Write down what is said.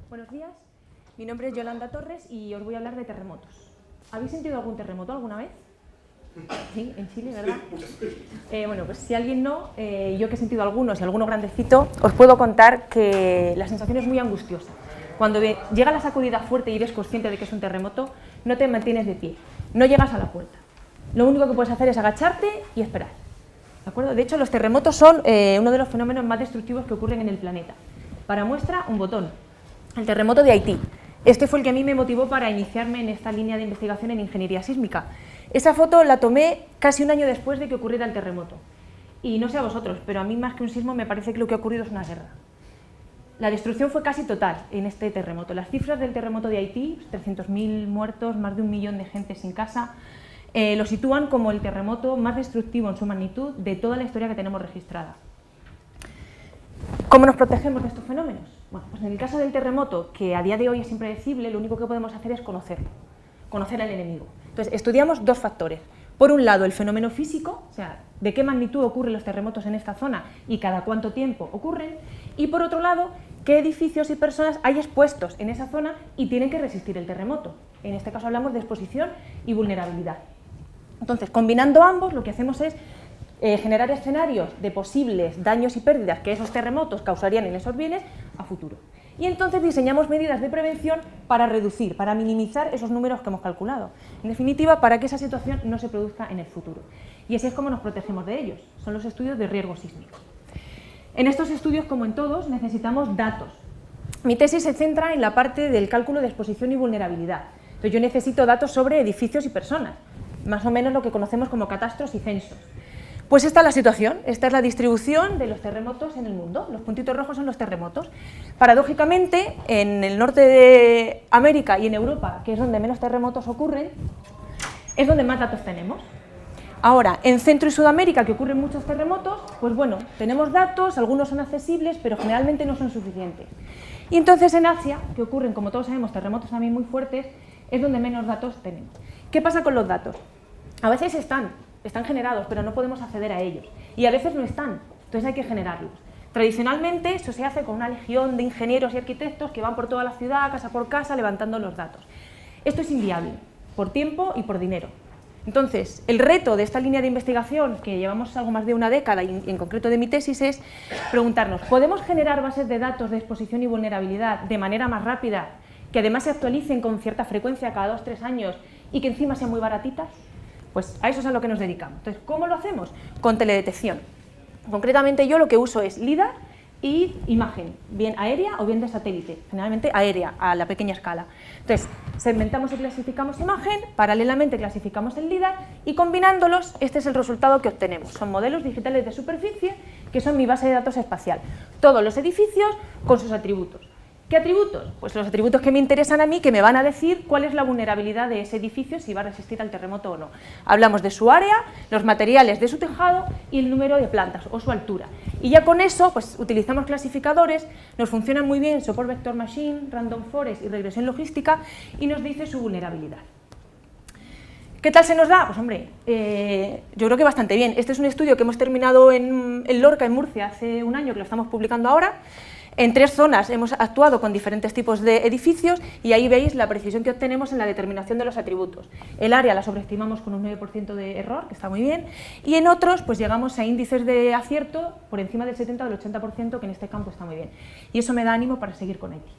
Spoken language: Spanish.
Buenos días, mi nombre es Yolanda Torres y os voy a hablar de terremotos. ¿Habéis sentido algún terremoto alguna vez? Sí, en Chile, ¿verdad? Bueno, pues si alguien no, yo que he sentido algunos y alguno grandecito, os puedo contar que la sensación es muy angustiosa. Cuando llega la sacudida fuerte y eres consciente de que es un terremoto, no te mantienes de pie, no llegas a la puerta. Lo único que puedes hacer es agacharte y esperar. ¿De acuerdo? De hecho, los terremotos son uno de los fenómenos más destructivos que ocurren en el planeta. Para muestra, un botón. El terremoto de Haití. Este fue el que a mí me motivó para iniciarme en esta línea de investigación en ingeniería sísmica. Esa foto la tomé casi un año después de que ocurriera el terremoto. Y no sé a vosotros, pero a mí más que un sismo me parece que lo que ha ocurrido es una guerra. La destrucción fue casi total en este terremoto. Las cifras del terremoto de Haití, 300.000 muertos, más de 1 millón de gente sin casa, lo sitúan como el terremoto más destructivo en su magnitud de toda la historia que tenemos registrada. ¿Cómo nos protegemos de estos fenómenos? Bueno, pues en el caso del terremoto, que a día de hoy es impredecible, lo único que podemos hacer es conocerlo, conocer al enemigo. Entonces, estudiamos dos factores. Por un lado, el fenómeno físico, o sea, de qué magnitud ocurren los terremotos en esta zona y cada cuánto tiempo ocurren. Y por otro lado, qué edificios y personas hay expuestos en esa zona y tienen que resistir el terremoto. En este caso hablamos de exposición y vulnerabilidad. Entonces, combinando ambos, lo que hacemos es generar escenarios de posibles daños y pérdidas que esos terremotos causarían en esos bienes a futuro. Y entonces diseñamos medidas de prevención para reducir, para minimizar esos números que hemos calculado. En definitiva, para que esa situación no se produzca en el futuro. Y así es como nos protegemos de ellos. Son los estudios de riesgo sísmico. En estos estudios, como en todos, necesitamos datos. Mi tesis se centra en la parte del cálculo de exposición y vulnerabilidad. Entonces, yo necesito datos sobre edificios y personas, más o menos lo que conocemos como catastros y censos. Pues esta es la situación, esta es la distribución de los terremotos en el mundo. Los puntitos rojos son los terremotos. Paradójicamente, en el norte de América y en Europa, que es donde menos terremotos ocurren, es donde más datos tenemos. Ahora, en Centro y Sudamérica, que ocurren muchos terremotos, pues bueno, tenemos datos, algunos son accesibles, pero generalmente no son suficientes. Y entonces en Asia, que ocurren, como todos sabemos, terremotos también muy fuertes, es donde menos datos tenemos. ¿Qué pasa con los datos? A veces están generados, pero no podemos acceder a ellos. Y a veces no están, entonces hay que generarlos. Tradicionalmente eso se hace con una legión de ingenieros y arquitectos que van por toda la ciudad, casa por casa, levantando los datos. Esto es inviable, por tiempo y por dinero. Entonces, el reto de esta línea de investigación, que llevamos algo más de una década, y en concreto de mi tesis, es preguntarnos, ¿podemos generar bases de datos de exposición y vulnerabilidad de manera más rápida, que además se actualicen con cierta frecuencia cada 2 o 3 años y que encima sean muy baratitas? Pues a eso es a lo que nos dedicamos. Entonces, ¿cómo lo hacemos? Con teledetección. Concretamente yo lo que uso es LIDAR y imagen, bien aérea o bien de satélite, generalmente aérea, a la pequeña escala. Entonces, segmentamos y clasificamos imagen, paralelamente clasificamos el LIDAR y combinándolos, este es el resultado que obtenemos. Son modelos digitales de superficie, que son mi base de datos espacial. Todos los edificios con sus atributos. ¿Qué atributos? Pues los atributos que me interesan a mí, que me van a decir cuál es la vulnerabilidad de ese edificio, si va a resistir al terremoto o no. Hablamos de su área, los materiales de su tejado y el número de plantas o su altura. Y ya con eso, pues utilizamos clasificadores, nos funcionan muy bien Support Vector Machine, Random Forest y regresión logística y nos dice su vulnerabilidad. ¿Qué tal se nos da? Pues hombre, yo creo que bastante bien. Este es un estudio que hemos terminado en Lorca, en Murcia, hace un año, que lo estamos publicando ahora. En 3 zonas hemos actuado con diferentes tipos de edificios y ahí veis la precisión que obtenemos en la determinación de los atributos. El área la sobreestimamos con un 9% de error, que está muy bien, y en otros pues llegamos a índices de acierto por encima del 70 o del 80%, que en este campo está muy bien. Y eso me da ánimo para seguir con Haití.